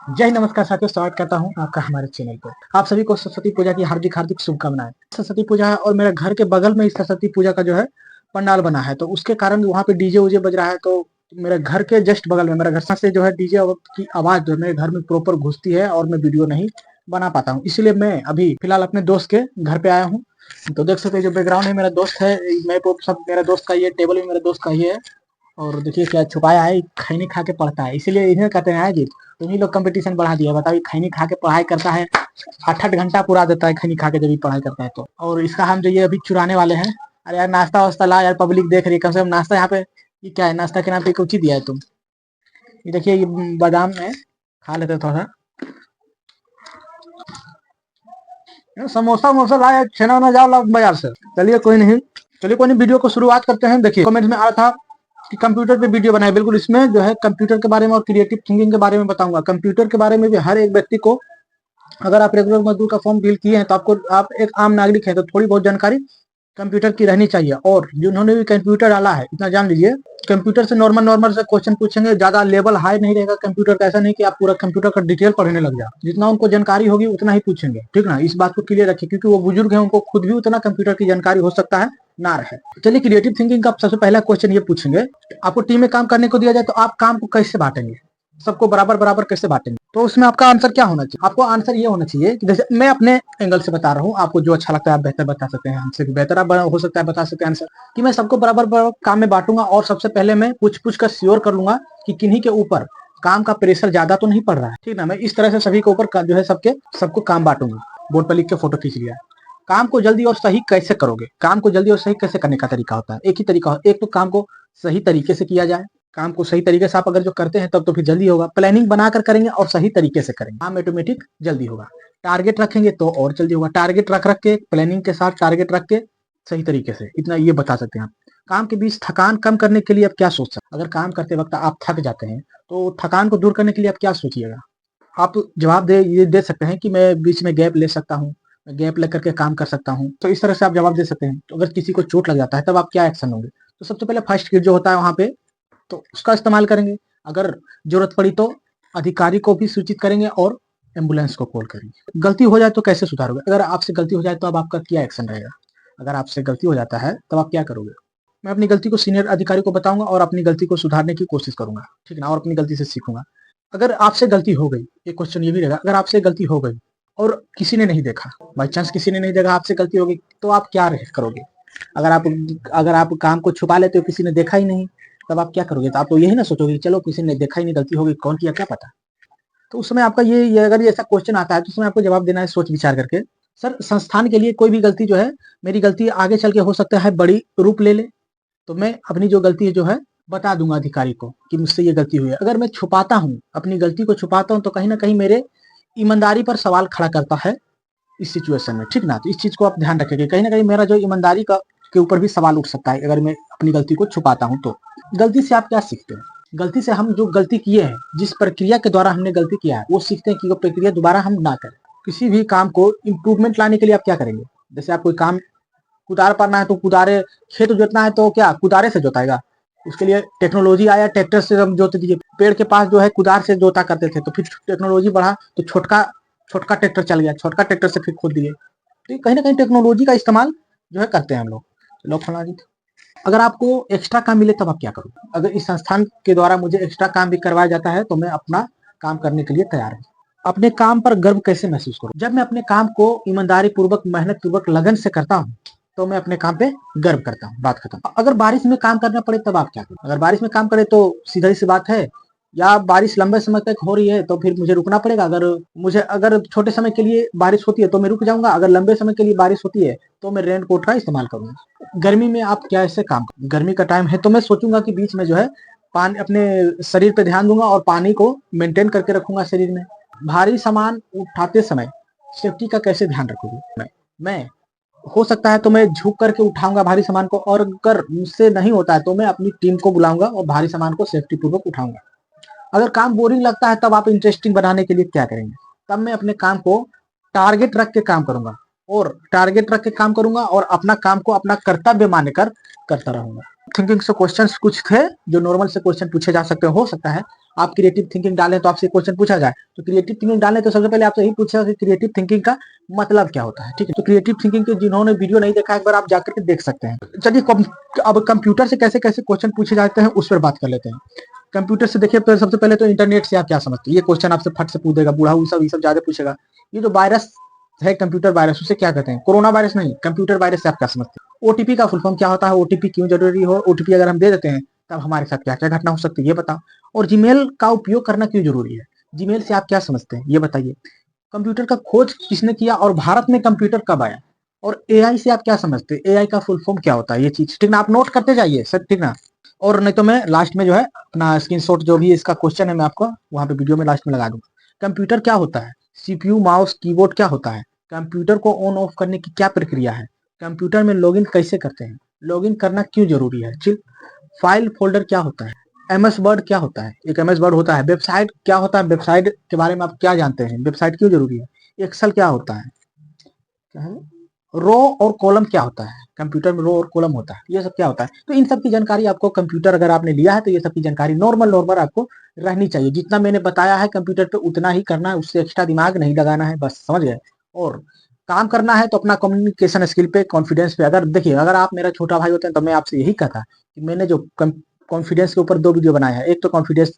जय हिंद, नमस्कार साथियों, स्वागत करता हूँ आपका हमारे चैनल पर। आप सभी को सरस्वती पूजा की हार्दिक हार्दिक शुभकामनाएं। सरस्वती पूजा है और मेरे घर के बगल में इस सरस्वती पूजा का जो है पंडाल बना है, तो उसके कारण वहाँ पे डीजे उजे बज रहा है। तो मेरे घर के जस्ट बगल में, मेरे घर से जो है डीजे की आवाज जो है मेरे घर में प्रॉपर घुसती है और मैं वीडियो नहीं बना पाता हूँ। इसलिए मैं अभी फिलहाल अपने दोस्त के घर पे आया हूँ। तो देख सकते हैं जो बैकग्राउंड है मेरा दोस्त है। मैं तो सब मेरा दोस्त का, ये टेबल भी मेरे दोस्त का ही है। और देखिए क्या छुपाया है, खैनी खा के पढ़ता है, इसीलिए इन्हें कहते हैं जी। तुम ही लोग कंपटीशन बढ़ा दिया, बताओ। खैनी खा के पढ़ाई करता है, 8-8 घंटा पूरा देता है खैनी खा के जब भी पढ़ाई करता है तो। और इसका हम जो ये अभी चुराने वाले हैं। अरे यार नाश्ता वास्ता ला यार, पब्लिक देख रही है, कम से कम नाश्ता यहाँ पे। ये क्या है, नाश्ता के नाम पे कुछ ही दिया है तुम। ये देखिए ये बादाम है, खा लेते थोड़ा सा। समोसा वमोसा लाया, छेना वना जाओ ला बाजार से। चलिए कोई नहीं, चलिए कोई नहीं, वीडियो को शुरुआत करते हैं। देखिए कमेंट में आ रहा था कि कंप्यूटर पे वीडियो बनाए। बिल्कुल, इसमें जो है कंप्यूटर के बारे में और क्रिएटिव थिंकिंग के बारे में बताऊंगा। कंप्यूटर के बारे में भी हर एक व्यक्ति को, अगर आप रेगुलर मजदूर का फॉर्म फिल किए हैं तो आपको, आप एक आम नागरिक हैं तो थोड़ी बहुत जानकारी कंप्यूटर की रहनी चाहिए। और जिन्होंने भी कंप्यूटर डाला है इतना जान लीजिए, कंप्यूटर से नॉर्मल नॉर्मल से क्वेश्चन पूछेंगे, ज्यादा लेवल हाई नहीं रहेगा कंप्यूटर का। ऐसा नहीं कि आप पूरा कंप्यूटर का डिटेल पढ़ने लग जाओ, जितना उनको जानकारी होगी उतना ही पूछेंगे, ठीक ना। इस बात को क्लियर रखिए, क्योंकि वो बुजुर्ग हैं, उनको खुद भी उतना कंप्यूटर की जानकारी हो सकता है ना रहे। चलिए क्रिएटिव थिंकिंग का सबसे पहला क्वेश्चन ये पूछेंगे, आपको टीम में काम करने को दिया जाए तो आप काम को कैसे बांटेंगे, सबको बराबर बराबर कैसे बांटेंगे। तो उसमें आपका आंसर क्या होना चाहिए? आपको आंसर ये होना चाहिए कि जैसे मैं अपने एंगल से बता रहा हूँ, आपको जो अच्छा लगता है आप बेहतर बता सकते हैं, हमसे भी बेहतर आप हो सकता है बता सकते हैं आंसर। कि मैं सबको बराबर बराबर काम में बांटूंगा और सबसे पहले मैं पूछ पूछ कर श्योर कर लूंगा कि किन्हीं के ऊपर काम का प्रेशर ज्यादा तो नहीं पड़ रहा है, ठीक ना। मैं इस तरह से सभी के ऊपर जो है सबको काम बांटूंगा। बोर्ड पर लिख के फोटो खींच लिया। काम को जल्दी और सही कैसे करोगे? काम को जल्दी और सही कैसे करने का तरीका होता है, एक ही तरीका। एक तो काम को सही तरीके से किया जाए। काम को सही तरीके से आप अगर जो करते हैं तब तो फिर जल्दी होगा। प्लानिंग बनाकर करेंगे और सही तरीके से करेंगे, काम ऑटोमेटिक जल्दी होगा। टारगेट रखेंगे तो और जल्दी होगा। टारगेट रख के, प्लानिंग के साथ टारगेट रख के सही तरीके से, इतना ये बता सकते हैं आप। काम के बीच थकान कम करने के लिए आप क्या सोच सकते हैं? अगर काम करते वक्त आप थक जाते हैं तो थकान को दूर करने के लिए आप क्या सोचिएगा? आप जवाब ये दे सकते हैं कि मैं बीच में गैप ले सकता हूँ, गैप लेकर के काम कर सकता हूँ। तो इस तरह से आप जवाब दे सकते हैं। तो अगर किसी को चोट लग जाता है तब आप क्या एक्शन होंगे? तो सबसे पहले फर्स्ट एड जो होता है वहां पे, तो उसका इस्तेमाल करेंगे। अगर जरूरत पड़ी तो अधिकारी को भी सूचित करेंगे और एम्बुलेंस को कॉल करेंगे। गलती हो जाए तो कैसे सुधारोगे? अगर आपसे गलती हो जाए तो अब आपका क्या एक्शन रहेगा? अगर आपसे गलती हो जाता है तब आप क्या करोगे? मैं अपनी गलती को सीनियर अधिकारी को बताऊंगा और अपनी गलती को सुधारने की कोशिश करूंगा, ठीक ना, और अपनी गलती से सीखूंगा। अगर आपसे गलती हो गई, एक क्वेश्चन ये भी रहेगा, अगर आपसे गलती हो गई और किसी ने नहीं देखा, बाई चांस किसी ने नहीं देखा, आपसे गलती हो गई, तो आप क्या करोगे? अगर आप अगर आप काम को छुपा लेते हो, किसी ने देखा ही नहीं, तब आप क्या करोगे? तो आप तो यही ना सोचोगे चलो किसी ने देखा ही नहीं, गलती हो गई, कौन किया क्या पता। तो उस समय आपका ये अगर ऐसा क्वेश्चन आता है तो उसमें आपको जवाब देना है सोच विचार करके। सर संस्थान के लिए कोई भी गलती जो है, मेरी गलती आगे चल के हो सकता है बड़ी रूप ले ले, तो मैं अपनी जो गलती है जो है बता दूंगा अधिकारी को कि मुझसे ये गलती हुई है। अगर मैं छुपाता हूँ, अपनी गलती को छुपाता हूँ, तो कहीं ना कहीं मेरे ईमानदारी पर सवाल खड़ा करता है इस सिचुएशन में, ठीक ना। तो इस चीज को आप ध्यान रखेंगे, कहीं ना कहीं मेरा जो ईमानदारी का के ऊपर भी सवाल उठ सकता है अगर मैं अपनी गलती को छुपाता हूं तो। गलती से आप क्या सीखते हैं? गलती से हम जो गलती किए हैं, जिस प्रक्रिया के द्वारा हमने गलती किया है, वो सीखते हैं कि वो प्रक्रिया दोबारा हम ना करें। किसी भी काम को इम्प्रूवमेंट लाने के लिए आप क्या करेंगे? जैसे आप कोई काम कुदार पाना है तो कुदारे, खेत जोतना है तो क्या कुदारे से जोताएगा? उसके लिए टेक्नोलॉजी आया, ट्रैक्टर से हम जोत दिए। पेड़ के पास जो है कुदार से जोता करते थे, तो फिर टेक्नोलॉजी बढ़ा तो छोटका छोटका ट्रैक्टर चल गया, छोटका ट्रैक्टर से फिर खोद दिए। तो कहीं ना कहीं टेक्नोलॉजी का इस्तेमाल जो है करते हैं हम लोग। फला जी, अगर आपको एक्स्ट्रा काम मिले तब आप क्या करोगे? अगर इस संस्थान के द्वारा मुझे एक्स्ट्रा काम भी करवाया जाता है तो मैं अपना काम करने के लिए तैयार हूँ। अपने काम पर गर्व कैसे महसूस करूं? जब मैं अपने काम को ईमानदारी पूर्वक, मेहनत पूर्वक, लगन से करता हूँ तो मैं अपने काम पे गर्व करता हूँ, बात खत्म। अगर बारिश में काम करना पड़े तब आप क्या करोगे? अगर बारिश में काम करे तो सीधी सी बात है, या बारिश लंबे समय तक हो रही है तो फिर मुझे रुकना पड़ेगा। अगर छोटे समय के लिए बारिश होती है तो मैं रुक जाऊंगा, अगर लंबे समय के लिए बारिश होती है तो मैं रेन कोट का इस्तेमाल करूंगा। गर्मी में आप कैसे काम करोगे? गर्मी का टाइम है तो मैं सोचूंगा कि बीच में जो है पानी, अपने शरीर पे ध्यान दूंगा और पानी को मेंटेन करके रखूंगा शरीर में। भारी सामान उठाते समय सेफ्टी का कैसे ध्यान रखोगे? मैं हो सकता है तो मैं झुक करके उठाऊंगा भारी सामान को, और अगर मुझसे नहीं होता है तो मैं अपनी टीम को बुलाऊंगा और भारी सामान को सेफ्टी पूर्वक उठाऊंगा। अगर काम बोरिंग लगता है तब आप इंटरेस्टिंग बनाने के लिए क्या करेंगे? तब मैं अपने काम को टारगेट रख के काम करूंगा, और अपना काम को अपना कर्तव्य मानकर करता रहूंगा। थिंकिंग से क्वेश्चंस कुछ थे जो नॉर्मल से क्वेश्चन पूछे जा सकते हैं। हो सकता है आप क्रिएटिव थिंकिंग डालें तो आपसे क्वेश्चन पूछा जाए, तो क्रिएटिव थिंकिंग डालें तो सबसे पहले आपसे यही पूछा कि क्रिएटिव थिंकिंग का मतलब क्या होता है। ठीक है, तो क्रिएटिव थिंकिंग के जिन्होंने वीडियो नहीं देखा एक बार आप जाकर के देख सकते हैं। चलिए अब कंप्यूटर से कैसे कैसे क्वेश्चन पूछे जाते हैं उस पर बात कर लेते हैं। कंप्यूटर से देखिए, तो सबसे पहले तो इंटरनेट से आप क्या समझते हैं, ये क्वेश्चन आपसे फट से पूछ देगा, बूढ़ा सब ये सब ज्यादा पूछेगा। ये जो वायरस है कंप्यूटर वायरस, उसे क्या कहते हैं, कोरोना वायरस नहीं, कंप्यूटर वायरस से आप क्या समझते हैं। ओटीपी का फुल फॉर्म क्या होता है, ओटीपी क्यों जरूरी हो, ओटीपी अगर हम दे देते हैं तब हमारे साथ क्या क्या घटना हो सकती है ये बताओ। और जीमेल का उपयोग करना क्यों जरूरी है, जीमेल से आप क्या समझते हैं ये बताइए। कंप्यूटर का खोज किसने किया और भारत में कंप्यूटर कब आया। और एआई से आप क्या समझते हैं, एआई का फुल फॉर्म क्या होता है, ये चीज ठीक ना, आप नोट करते जाइए सर, ठीक ना। और नहीं तो मैं लास्ट में जो है अपना स्क्रीनशॉट जो भी इसका क्वेश्चन है मैं आपको वहां पे वीडियो में लास्ट में लगा दूंगा। कंप्यूटर क्या होता है, सीपीयू माउस कीबोर्ड क्या होता है, कंप्यूटर को ऑन ऑफ करने की क्या प्रक्रिया है, कंप्यूटर में लॉगिन कैसे करते हैं, लॉगिन करना क्यों जरूरी है, ठीक। फाइल फोल्डर क्या होता है, एमएस वर्ड क्या होता है, एक एमएस वर्ड होता है। वेबसाइट क्या होता है, वेबसाइट के बारे में आप क्या जानते हैं, वेबसाइट क्यों जरूरी है। एक्सेल क्या होता है, क्या है, रो और कॉलम क्या होता है, कंप्यूटर में रो और कॉलम होता है, ये सब क्या होता है। तो इन सब की जानकारी आपको, कंप्यूटर अगर आपने लिया है तो ये सब की जानकारी नॉर्मल नॉर्मल आपको रहनी चाहिए। जितना मैंने बताया है कंप्यूटर पे उतना ही करना है, उससे एक्स्ट्रा दिमाग नहीं लगाना है, बस समझ गए। और काम करना है तो अपना कम्युनिकेशन स्किल पे, कॉन्फिडेंस पे, अगर देखिए अगर आप मेरा छोटा भाई होते हैं तो मैं आपसे यही कहता कि मैंने जो कॉन्फिडेंस के ऊपर 2 वीडियो बनाया है, एक तो कॉन्फिडेंस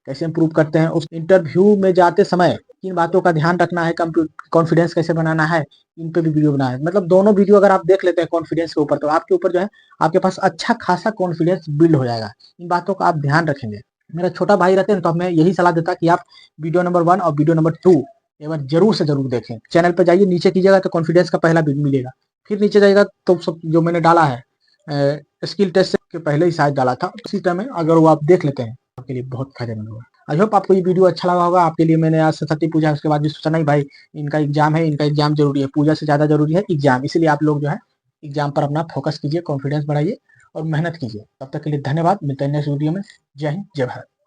कैसे इंप्रूव करते हैं, उस इंटरव्यू में जाते समय किन बातों का ध्यान रखना है, कॉन्फिडेंस कैसे बनाना है, इन पे भी वीडियो बनाया है। मतलब दोनों वीडियो अगर आप देख लेते हैं कॉन्फिडेंस के ऊपर तो आपके ऊपर जो है आपके पास अच्छा खासा कॉन्फिडेंस बिल्ड हो जाएगा। इन बातों का आप ध्यान रखेंगे। मेरा छोटा भाई रहते हैं तो मैं यही सलाह देता कि आप वीडियो नंबर 1 और वीडियो नंबर 2 एक बार जरूर से जरूर देखें। चैनल पे जाइए, नीचे कीजिएगा तो कॉन्फिडेंस का पहला वीडियो मिलेगा, फिर नीचे जाएगा तो सब जो मैंने डाला है स्किल टेस्ट के पहले ही शायद डाला था, उसी टाइम में अगर वो आप देख लेते हैं आपके लिए बहुत फायदेमंद होगा। आई होप आपको ये वीडियो अच्छा लगा होगा। आपके लिए मैंने आज सरस्वती पूजा उसके बाद भी सोचा नहीं भाई इनका एग्जाम है, इनका एग्जाम जरूरी है, पूजा से ज्यादा जरूरी है एग्जाम, इसलिए आप लोग जो है एग्जाम पर अपना फोकस कीजिए, कॉन्फिडेंस बढ़ाइए और मेहनत कीजिए। तब तक के लिए धन्यवाद, मिलते हैं नेक्स्ट वीडियो में। जय हिंद, जय भारत।